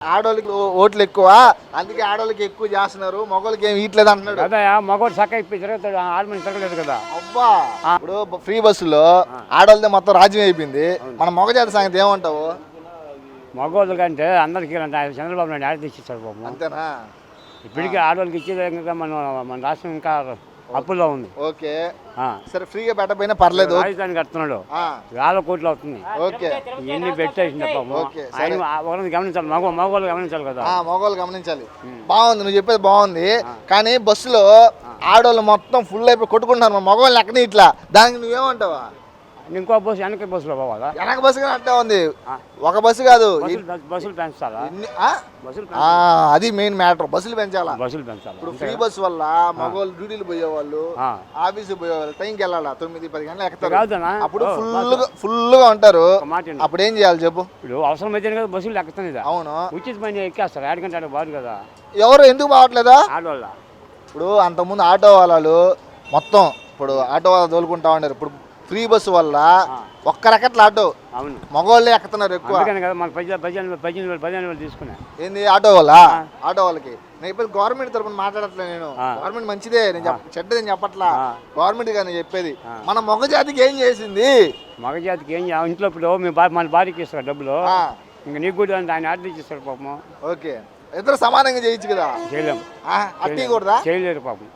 ఆడోళ్ళకి ఓట్లు ఎక్కువ, అందుకే ఆడోళ్ళకి ఎక్కువ చేస్తున్నారు, మగవాళ్ళకి ఏమి ఇట్లేదు అంటున్నాడు. అదే మగవాడు చక్క ఇప్పి తిరుగుతాడు, ఆడమని తిరగలేదు కదా. అబ్బా ఇప్పుడు ఫ్రీ బస్సులో ఆడోళ్ళదే మొత్తం రాజ్యం అయిపోయింది. మన మగజాతి సంగతి ఏమంటావు? మగవాళ్ళు కంటే అందరికీ చంద్రబాబు నాయుడు ఆడ తెచ్చిస్తాడు బాబు. అంతేనా? ఇప్పటికీ ఆడవాళ్ళకి ఇచ్చేది ఇంకా మన రాష్ట్రం ఇంకా అప్పుల్లో ఉంది. ఓకే సరే, ఫ్రీగా పెట్టకపోయినా పర్లేదు. రాజధాని కడుతున్నాడు, వేల కోట్లు అవుతుంది. ఓకే ఎన్ని పెట్టేసింది పాపం. ఆయన ఒకరిని గమనించాలి, మగవాళ్ళు గమనించాలి కదా. మగవాళ్ళు గమనించాలి. బాగుంది, నువ్వు చెప్పేది బాగుంది. కానీ బస్సులో ఆడవాళ్ళు మొత్తం ఫుల్ అయిపోయి కొట్టుకుంటున్నారు, మన మగవాళ్ళని ఎక్కని ఇట్లా. దానికి నువ్వేమంటావా? ఇంకో బస్సు వెనక బస్సులో పోవాలా? వెనక బస్సు కానీ అట్టే ఉంది, ఒక బస్సు కాదు. బస్సులు పెంచాలా? అది మెయిన్ మ్యాటర్, బస్సులు పెంచాలా. బస్సులు పెంచాలి. ఇప్పుడు ఫ్రీ బస్సు వల్ల మగవాళ్ళు డ్యూటీలు పోయేవాళ్ళు, ఆఫీసు పోయేవాళ్ళు టైంకి వెళ్ళాలా, 9-10 గంటలు ఎక్కుతారు. అప్పుడు ఫుల్గా ఉంటారు. అప్పుడు ఏం చేయాలి చెప్పు? ఇప్పుడు అవసరం అయితే కదా బస్సులు ఎక్కుతాయి. అవును, ఉచితమైన ఎక్కేస్తారు, ఏడకంటే బాగు కదా. ఎవరు ఎందుకు బాగట్లేదా? ఆడవాళ్ళ ఇప్పుడు అంతకుముందు ఆటో వాళ్ళు మొత్తం ఇప్పుడు ఆటో వాళ్ళు తోలుకుంటా ఉన్నారు. ఇప్పుడు ఫ్రీ బస్సు వల్ల ఒక్క రకట్ల ఆటో మగవాళ్ళే ఎక్కుతున్నారు ఎక్కువ. తీసుకున్నా ఏంది ఆటో వాళ్ళ? ఆటో వాళ్ళకి నేను ఇప్పుడు గవర్నమెంట్ తరఫున మాట్లాడట్లేదు. నేను గవర్నమెంట్ మంచిదే, నేను చెడ్డది నేను చెప్పట్లా, గవర్నమెంట్ గా నేను చెప్పేది. మన మగ జాతికి ఏం చేసింది? మగ జాతికి ఏం ఇంట్లో ఇప్పుడు మన భార్యకి ఇస్తారు డబ్బులు, ఇంకా నీకు కూడా ఆయన ఆర్డర్ ఇచ్చిస్తారు పాపం. ఓకే, ఇద్దరు సమానంగా చేయొచ్చు కదా. చేయలేము, అట్టి కూడా చేయలేరు పాపం.